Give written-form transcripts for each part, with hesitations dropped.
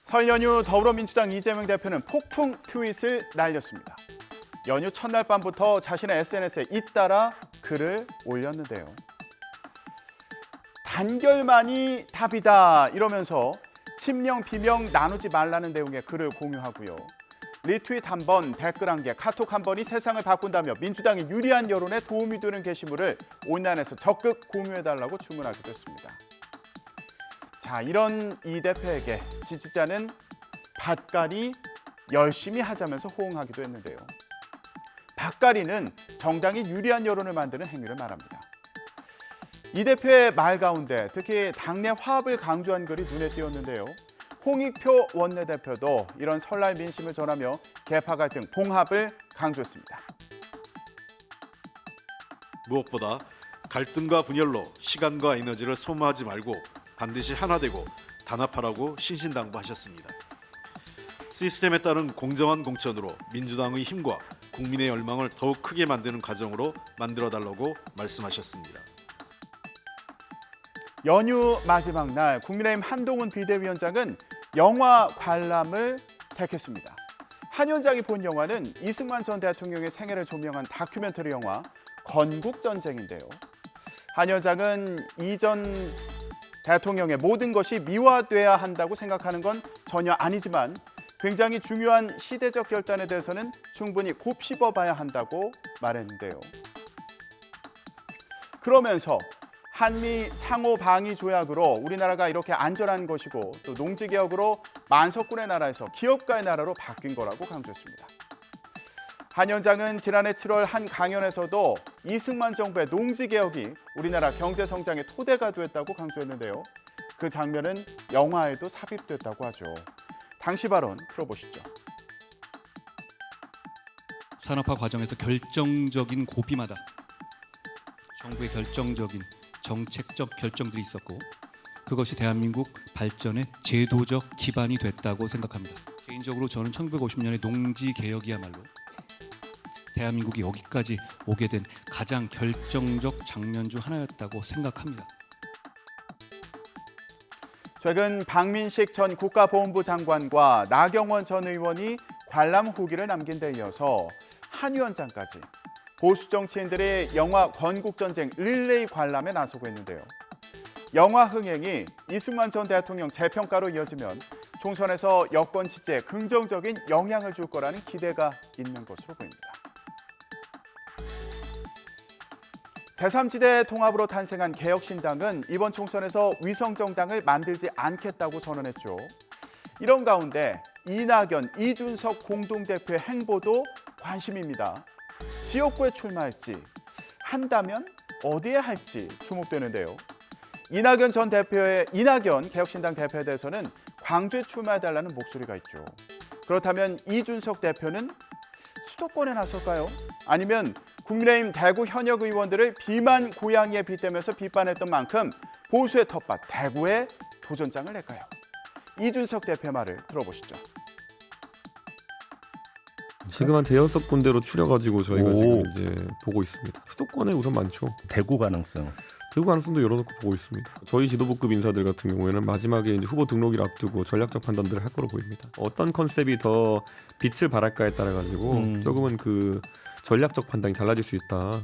설 연휴 더불어민주당 이재명 대표는 폭풍 트윗을 날렸습니다. 연휴 첫날 밤부터 자신의 SNS에 잇따라 글을 올렸는데요. 단결만이 답이다 이러면서 친명 비명 나누지 말라는 내용의 글을 공유하고요. 리트윗 한 번, 댓글 한 개, 카톡 한 번이 세상을 바꾼다며 민주당이 유리한 여론에 도움이 되는 게시물을 온라인에서 적극 공유해달라고 주문하기도 했습니다. 자, 이런 이 대표에게 지지자는 밭갈이 열심히 하자면서 호응하기도 했는데요. 밭갈이는 정당이 유리한 여론을 만드는 행위를 말합니다. 이 대표의 말 가운데 특히 당내 화합을 강조한 글이 눈에 띄었는데요. 홍익표 원내대표도 이런 설날 민심을 전하며 계파 갈등, 봉합을 강조했습니다. 무엇보다 갈등과 분열로 시간과 에너지를 소모하지 말고 반드시 하나 되고 단합하라고 신신당부하셨습니다. 시스템에 따른 공정한 공천으로 민주당의 힘과 국민의 열망을 더욱 크게 만드는 과정으로 만들어달라고 말씀하셨습니다. 연휴 마지막 날 국민의힘 한동훈 비대위원장은 영화 관람을 택했습니다. 한 위원장이 본 영화는 이승만 전 대통령의 생애를 조명한 다큐멘터리 영화 건국전쟁인데요. 한 위원장은 이전 대통령의 모든 것이 미화돼야 한다고 생각하는 건 전혀 아니지만 굉장히 중요한 시대적 결단에 대해서는 충분히 곱씹어봐야 한다고 말했는데요. 그러면서 한미 상호 방위 조약으로 우리나라가 이렇게 안전한 것이고 또 농지개혁으로 만석군의 나라에서 기업가의 나라로 바뀐 거라고 강조했습니다. 한 위원장은 지난해 7월 한 강연에서도 이승만 정부의 농지개혁이 우리나라 경제성장의 토대가 됐다고 강조했는데요. 그 장면은 영화에도 삽입됐다고 하죠. 당시 발언 들어보시죠. 산업화 과정에서 결정적인 고비마다 정부의 결정적인 정책적 결정들이 있었고 그것이 대한민국 발전의 제도적 기반이 됐다고 생각합니다. 개인적으로 저는 1950년의 농지개혁이야말로 대한민국이 여기까지 오게 된 가장 결정적 장면 중 하나였다고 생각합니다. 최근 박민식 전 국가보훈부 장관과 나경원 전 의원이 관람 후기를 남긴 데 이어서 한 위원장까지 보수 정치인들이 영화 건국전쟁 릴레이 관람에 나서고 있는데요. 영화 흥행이 이승만 전 대통령 재평가로 이어지면 총선에서 여권 지지에 긍정적인 영향을 줄 거라는 기대가 있는 것으로 보입니다. 제3지대 통합으로 탄생한 개혁신당은 이번 총선에서 위성정당을 만들지 않겠다고 선언했죠. 이런 가운데 이낙연, 이준석 공동대표의 행보도 관심입니다. 지역구에 출마할지, 한다면 어디에 할지 주목되는데요. 이낙연 개혁신당 대표에 대해서는 광주에 출마해달라는 목소리가 있죠. 그렇다면 이준석 대표는 수도권에 나설까요? 아니면 국민의힘 대구 현역 의원들을 비만 고양이에 빗대면서 비판했던 만큼 보수의 텃밭 대구에 도전장을 낼까요? 이준석 대표의 말을 들어보시죠. 지금 한 대여섯 군데로 추려가지고 저희가 지금 이제 보고 있습니다. 수도권에 우선 많죠. 대구 가능성. 대구 가능성도 열어놓고 보고 있습니다. 저희 지도부급 인사들 같은 경우에는 마지막에 이제 후보 등록일 앞두고 전략적 판단들을 할 거로 보입니다. 어떤 컨셉이 더 빛을 발할까에 따라 가지고 조금은 그 전략적 판단이 달라질 수 있다.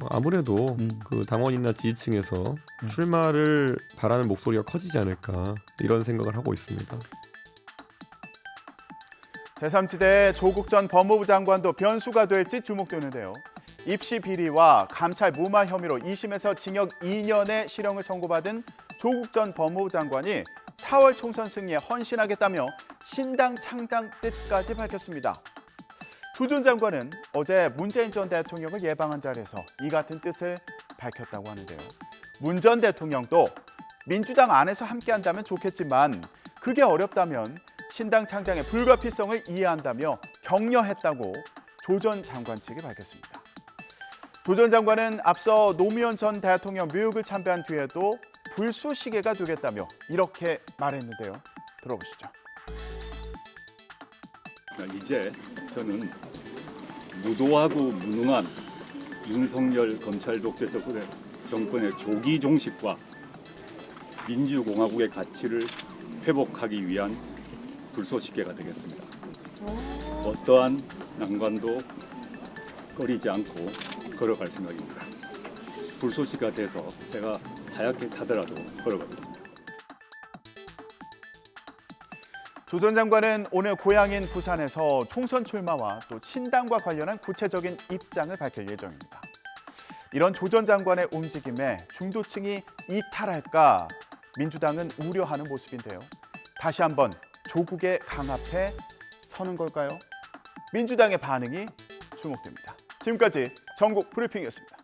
아무래도 그 당원이나 지지층에서 출마를 바라는 목소리가 커지지 않을까 이런 생각을 하고 있습니다. 제3지대 조국 전 법무부 장관도 변수가 될지 주목되는데요. 입시 비리와 감찰 무마 혐의로 2심에서 징역 2년의 실형을 선고받은 조국 전 법무부 장관이 4월 총선 승리에 헌신하겠다며 신당 창당 뜻까지 밝혔습니다. 조 전 장관은 어제 문재인 전 대통령을 예방한 자리에서 이 같은 뜻을 밝혔다고 하는데요. 문 전 대통령도 민주당 안에서 함께한다면 좋겠지만 그게 어렵다면 신당 창당의 불가피성을 이해한다며 격려했다고 조 전 장관 측이 밝혔습니다. 조 전 장관은 앞서 노무현 전 대통령 묘역을 참배한 뒤에도 불쏘시개가 되겠다며 이렇게 말했는데요. 들어보시죠. 이제 저는 무도하고 무능한 윤석열 검찰 독재 정권의 조기 종식과 민주공화국의 가치를 회복하기 위한 불쏘시개가 되겠습니다. 어떠한 난관도 꺼리지 않고 걸어갈 생각입니다. 불쏘시개가 돼서 제가 하얗게 타더라도 걸어가겠습니다. 조 전 장관은 오늘 고향인 부산에서 총선 출마와 또 신당과 관련한 구체적인 입장을 밝힐 예정입니다. 이런 조 전 장관의 움직임에 중도층이 이탈할까 민주당은 우려하는 모습인데요. 다시 한번 조국의 강 앞에 서는 걸까요? 민주당의 반응이 주목됩니다. 지금까지 전국 브리핑이었습니다.